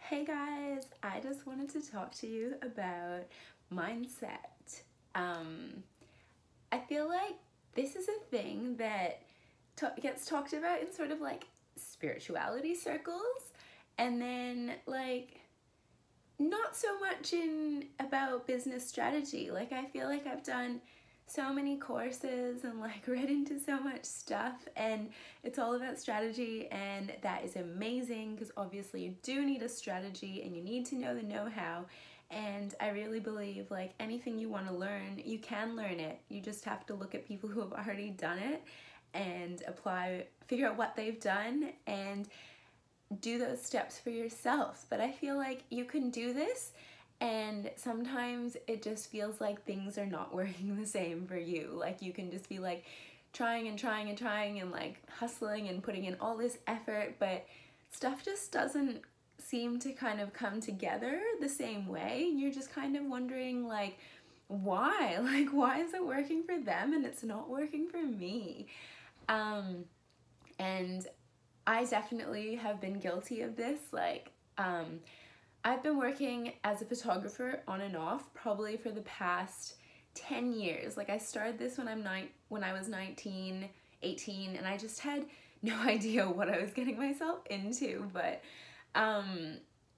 Hey guys, I just wanted to talk to you about mindset. I feel like this is a thing that gets talked about in sort of like spirituality circles, and then like not so much in about business strategy. Like I feel like I've done so many courses and like read into so much stuff, and it's all about strategy, and that is amazing because obviously you do need a strategy and you need to know the know-how. And I really believe like anything you want to learn, you can learn it. You just have to look at people who have already done it and figure out what they've done and do those steps for yourself. But I feel like you can do this, and sometimes it just feels like things are not working the same for you. Like you can just be like trying and trying and trying and like hustling and putting in all this effort, but stuff just doesn't seem to kind of come together the same way, and you're just kind of wondering like why? Like why is it working for them and it's not working for me? And I definitely have been guilty of this. I've been working as a photographer on and off probably for the past 10 years. Like I started this when I was 19, 18, and I just had no idea what I was getting myself into. But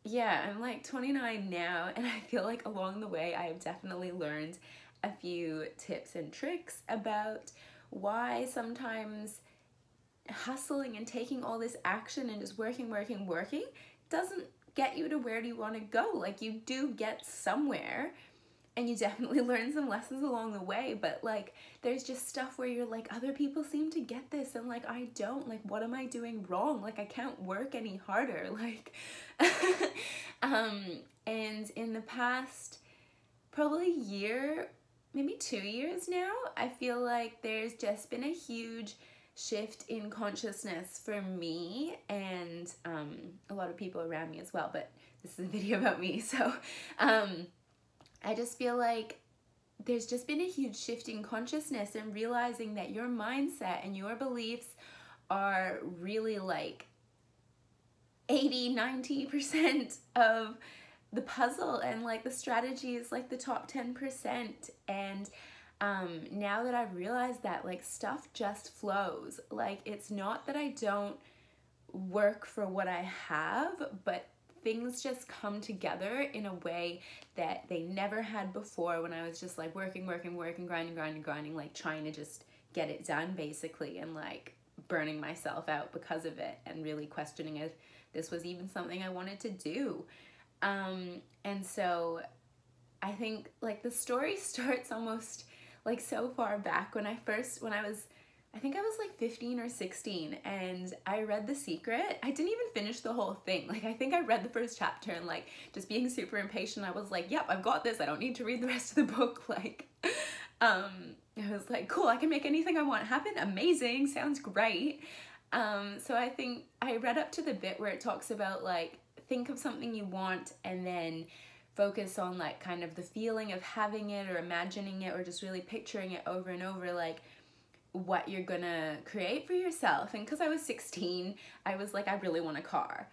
yeah, I'm like 29 now, and I feel like along the way I have definitely learned a few tips and tricks about why sometimes hustling and taking all this action and just working doesn't get you to where do you want to go. Like you do get somewhere, and you definitely learn some lessons along the way, but like there's just stuff where you're like, other people seem to get this and like I don't. Like what am I doing wrong? Like I can't work any harder. Like and in the past probably year, maybe 2 years now, I feel like there's just been a huge shift in consciousness for me and a lot of people around me as well, but this is a video about me. So I just feel like there's just been a huge shift in consciousness and realizing that your mindset and your beliefs are really like 80-90% of the puzzle, and like the strategy is like the top 10%. And now that I've realized that like stuff just flows. Like it's not that I don't work for what I have, but things just come together in a way that they never had before, when I was just like working, grinding, like trying to just get it done basically, and like burning myself out because of it, and really questioning if this was even something I wanted to do. And so I think like the story starts almost like so far back when I was, I think I was like 15 or 16, and I read The Secret. I didn't even finish the whole thing. Like I think I read the first chapter, and like just being super impatient, I was like, yep, I've got this. I don't need to read the rest of the book. Like, I was like, cool, I can make anything I want happen. Amazing, sounds great. So I think I read up to the bit where it talks about like, think of something you want and then focus on like kind of the feeling of having it or imagining it or just really picturing it over and over, like what you're gonna create for yourself. And because I was 16, I was like, I really want a car.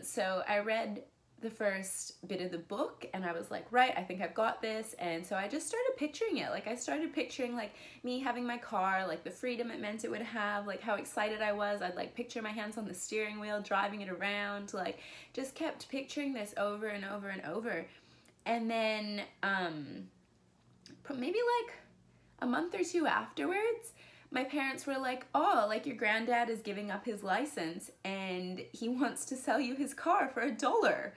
So I read the first bit of the book and I was like, right, I think I've got this. And so I just started picturing it. Like I started picturing like me having my car, like the freedom it meant it would have, like how excited I was. I'd like picture my hands on the steering wheel, driving it around, like just kept picturing this over and over and over. And then maybe like a month or two afterwards, my parents were like, oh, like your granddad is giving up his license and he wants to sell you his car for $1.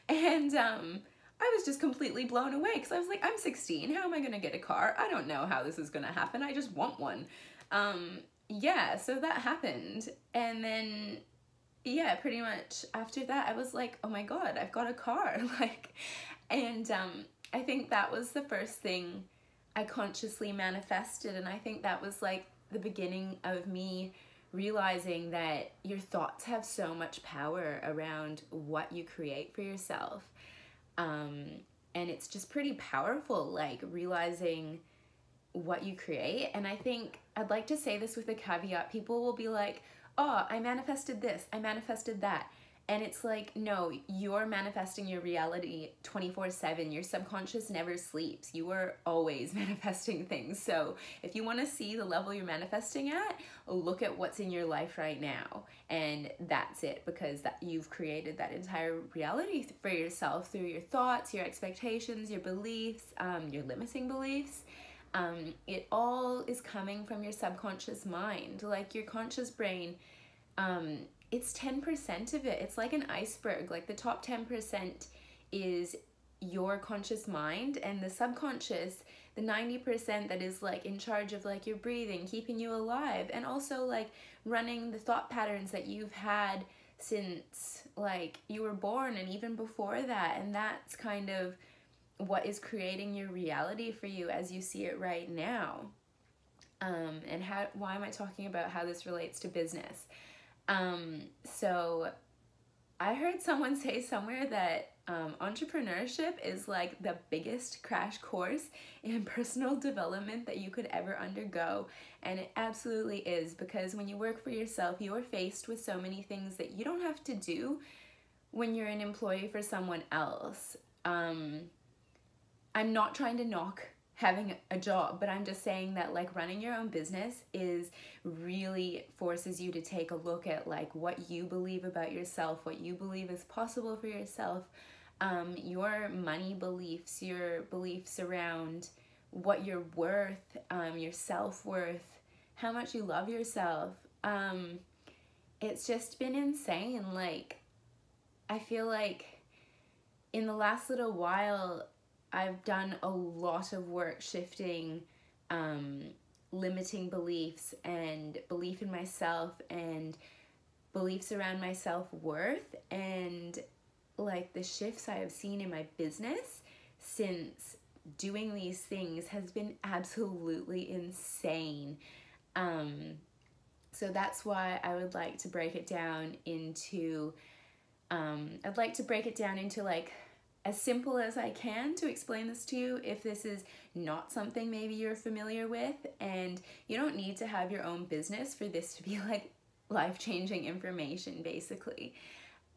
And I was just completely blown away because I was like, I'm 16. How am I going to get a car? I don't know how this is going to happen. I just want one. Yeah, so that happened. And then, yeah, pretty much after that, I was like, oh my God, I've got a car. Like, and I think that was the first thing I consciously manifested. And I think that was like the beginning of me realizing that your thoughts have so much power around what you create for yourself. And it's just pretty powerful, like realizing what you create. And I think I'd like to say this with a caveat. People will be like, oh, I manifested this, I manifested that. And it's like, no, you're manifesting your reality 24/7. Your subconscious never sleeps. You are always manifesting things. So if you want to see the level you're manifesting at, look at what's in your life right now. And that's it, because that you've created that entire reality for yourself through your thoughts, your expectations, your beliefs, your limiting beliefs. It all is coming from your subconscious mind. Like your conscious brain, it's 10% of it. It's like an iceberg. Like the top 10% is your conscious mind, and the subconscious, the 90% that is like in charge of like your breathing, keeping you alive, and also like running the thought patterns that you've had since like you were born and even before that. And that's kind of what is creating your reality for you as you see it right now. And why am I talking about how this relates to business? So I heard someone say somewhere that entrepreneurship is like the biggest crash course in personal development that you could ever undergo. And it absolutely is, because when you work for yourself, you are faced with so many things that you don't have to do when you're an employee for someone else. I'm not trying to knock having a job, but I'm just saying that like running your own business is really forces you to take a look at like what you believe about yourself, what you believe is possible for yourself, your money beliefs, your beliefs around what you're worth, your self-worth, how much you love yourself. It's just been insane. Like I feel like in the last little while I've done a lot of work shifting limiting beliefs and belief in myself and beliefs around my self-worth, and like the shifts I have seen in my business since doing these things has been absolutely insane. So that's why I would like to break it down into like as simple as I can to explain this to you if this is not something maybe you're familiar with. And you don't need to have your own business for this to be like life-changing information, basically.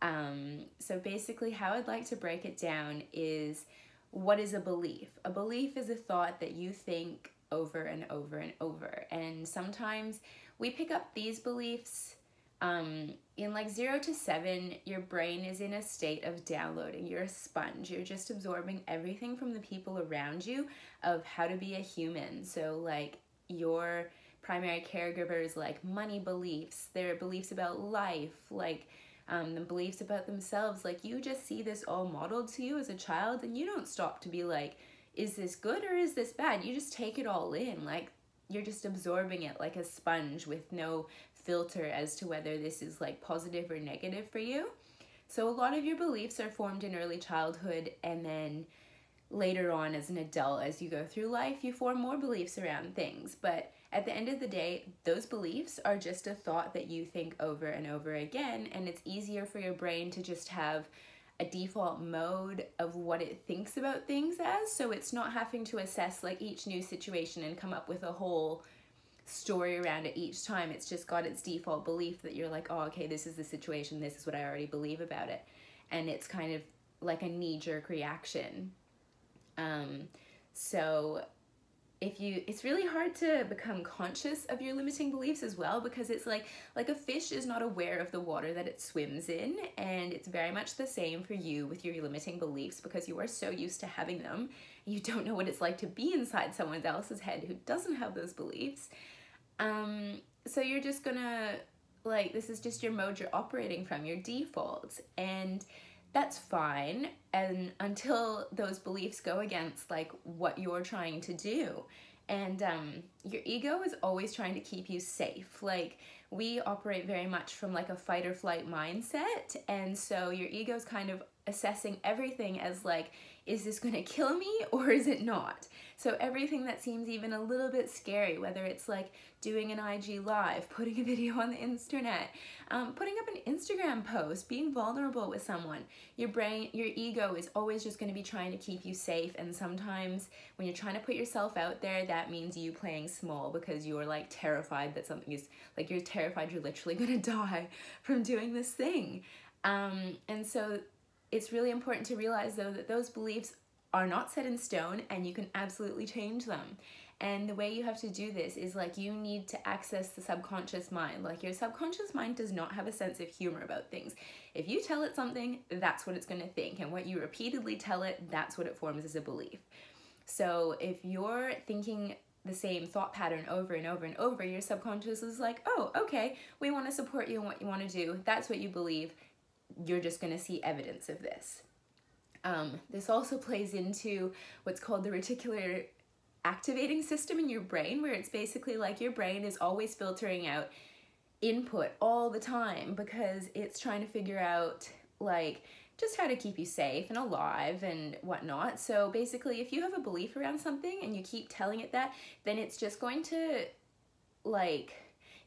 So basically how I'd like to break it down is, what is a belief? A belief is a thought that you think over and over and over. And sometimes we pick up these beliefs in like 0 to 7, your brain is in a state of downloading. You're a sponge. You're just absorbing everything from the people around you of how to be a human. So like your primary caregivers, like money beliefs, their beliefs about life, like the beliefs about themselves. Like you just see this all modeled to you as a child, and you don't stop to be like, is this good or is this bad? You just take it all in. Like you're just absorbing it like a sponge with no filter as to whether this is like positive or negative for you. So a lot of your beliefs are formed in early childhood, and then later on as an adult, as you go through life, you form more beliefs around things. But at the end of the day, those beliefs are just a thought that you think over and over again, and it's easier for your brain to just have a default mode of what it thinks about things as, so it's not having to assess like each new situation and come up with a whole story around it each time. It's just got its default belief that you're like, oh, okay, this is the situation, this is what I already believe about it. And it's kind of like a knee-jerk reaction. So it's really hard to become conscious of your limiting beliefs as well, because it's like a fish is not aware of the water that it swims in, and it's very much the same for you with your limiting beliefs, because you are so used to having them, you don't know what it's like to be inside someone else's head who doesn't have those beliefs. So you're just gonna, like, this is just your mode you're operating from, your default, and that's fine, and until those beliefs go against like what you're trying to do. And your ego is always trying to keep you safe. Like we operate very much from like a fight or flight mindset, and so your ego's kind of assessing everything as like, is this gonna kill me or is it not? So everything that seems even a little bit scary, whether it's like doing an IG live, putting a video on the internet, putting up an Instagram post, being vulnerable with someone, your ego is always just going to be trying to keep you safe. And sometimes when you're trying to put yourself out there, that means you playing small, because you're like terrified that something is, like you're terrified you're literally going to die from doing this thing. And so it's really important to realize, though, that those beliefs are not set in stone and you can absolutely change them. And the way you have to do this is like you need to access the subconscious mind. Like your subconscious mind does not have a sense of humor about things. If you tell it something, that's what it's going to think. And what you repeatedly tell it, that's what it forms as a belief. So if you're thinking the same thought pattern over and over and over, your subconscious is like, oh, okay, we want to support you in what you want to do. That's what you believe. You're just going to see evidence of this. This also plays into what's called the reticular activating system in your brain, where it's basically like your brain is always filtering out input all the time because it's trying to figure out like just how to keep you safe and alive and whatnot. So basically, if you have a belief around something and you keep telling it that, then it's just going to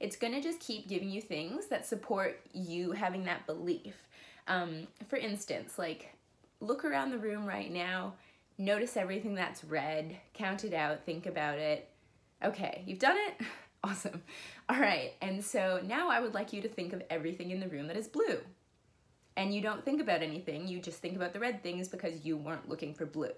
it's going to just keep giving you things that support you having that belief. For instance, like look around the room right now, notice everything that's red, count it out, think about it. Okay, you've done it? Awesome. All right, and so now I would like you to think of everything in the room that is blue. And you don't think about anything, you just think about the red things because you weren't looking for blue.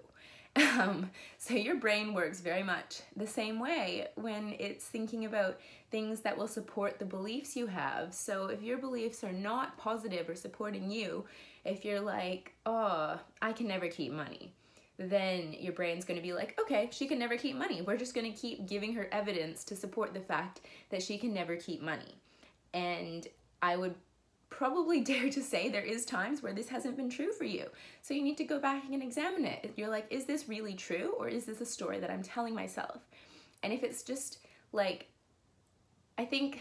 So your brain works very much the same way when it's thinking about things that will support the beliefs you have. So if your beliefs are not positive or supporting you, if you're like, oh, I can never keep money, then your brain's going to be like, okay, she can never keep money. We're just going to keep giving her evidence to support the fact that she can never keep money. And I would probably dare to say there is times where this hasn't been true for you. So you need to go back and examine it. You're like, is this really true, or is this a story that I'm telling myself? And if it's just like, I think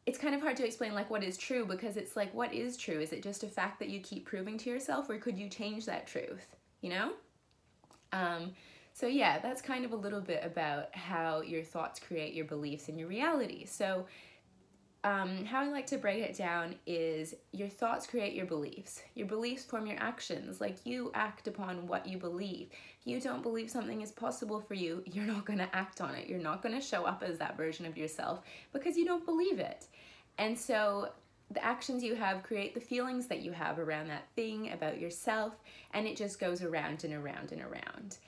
it's kind of hard to explain like what is true, because it's like, what is true? Is it just a fact that you keep proving to yourself, or could you change that truth, you know? So yeah, that's kind of a little bit about how your thoughts create your beliefs and your reality. So how I like to break it down is your thoughts create your beliefs. Your beliefs form your actions. Like you act upon what you believe. If you don't believe something is possible for you, you're not going to act on it. You're not going to show up as that version of yourself because you don't believe it. And so the actions you have create the feelings that you have around that thing, about yourself, and it just goes around and around and around.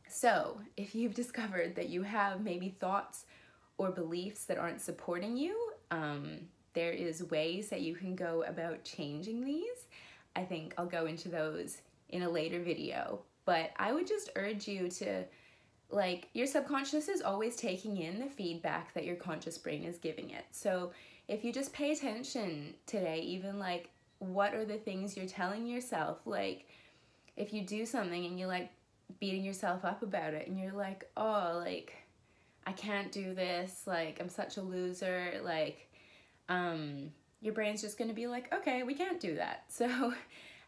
So if you've discovered that you have maybe thoughts or beliefs that aren't supporting you, there is ways that you can go about changing these. I think I'll go into those in a later video, but I would just urge you to, like, your subconscious is always taking in the feedback that your conscious brain is giving it. So if you just pay attention today, even like, what are the things you're telling yourself? Like, if you do something and you like beating yourself up about it and you're like, oh, like, I can't do this, like, I'm such a loser, like, your brain's just gonna be like, okay, we can't do that. So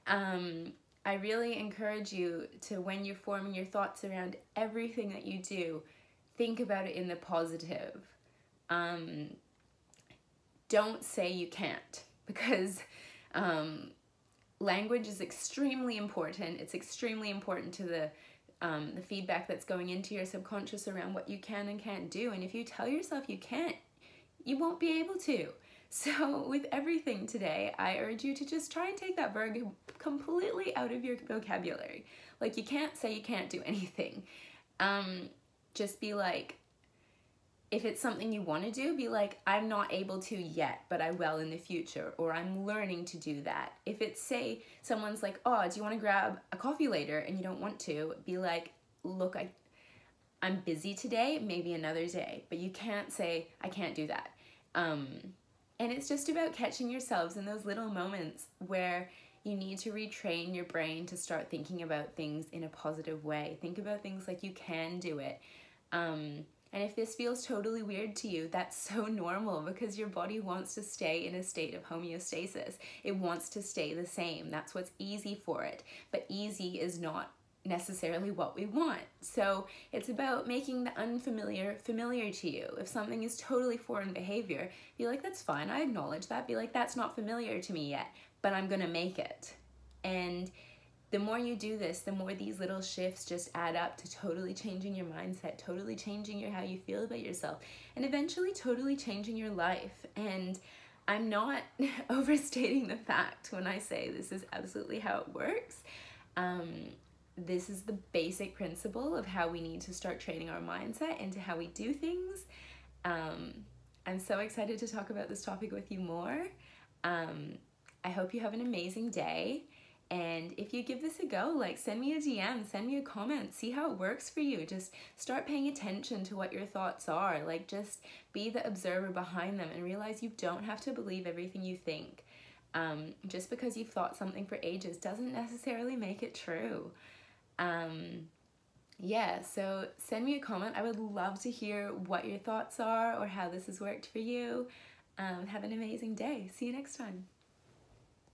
I really encourage you to, when you're forming your thoughts around everything that you do, think about it in the positive. Don't say you can't, because language is extremely important. It's extremely important to the feedback that's going into your subconscious around what you can and can't do. And if you tell yourself you can't, you won't be able to. So with everything today, I urge you to just try and take that word completely out of your vocabulary. Like, you can't say you can't do anything. Just be like, if it's something you want to do, be like, I'm not able to yet, but I will in the future, or I'm learning to do that. If it's, say, someone's like, oh, do you want to grab a coffee later, and you don't want to, be like, look, I'm busy today, maybe another day, but you can't say, I can't do that. And it's just about catching yourselves in those little moments where you need to retrain your brain to start thinking about things in a positive way. Think about things like you can do it. And if this feels totally weird to you, that's so normal, because your body wants to stay in a state of homeostasis. It wants to stay the same. That's what's easy for it. But easy is not necessarily what we want. So it's about making the unfamiliar familiar to you. If something is totally foreign behavior, be like, that's fine, I acknowledge that. Be like, that's not familiar to me yet, but I'm gonna make it. And the more you do this, the more these little shifts just add up to totally changing your mindset, totally changing how you feel about yourself, and eventually totally changing your life. And I'm not overstating the fact when I say this is absolutely how it works. This is the basic principle of how we need to start training our mindset into how we do things. I'm so excited to talk about this topic with you more. I hope you have an amazing day. And if you give this a go, like send me a DM, send me a comment, see how it works for you. Just start paying attention to what your thoughts are. Like just be the observer behind them and realize you don't have to believe everything you think. Just because you've thought something for ages doesn't necessarily make it true. Yeah, so send me a comment. I would love to hear what your thoughts are or how this has worked for you. Have an amazing day. See you next time.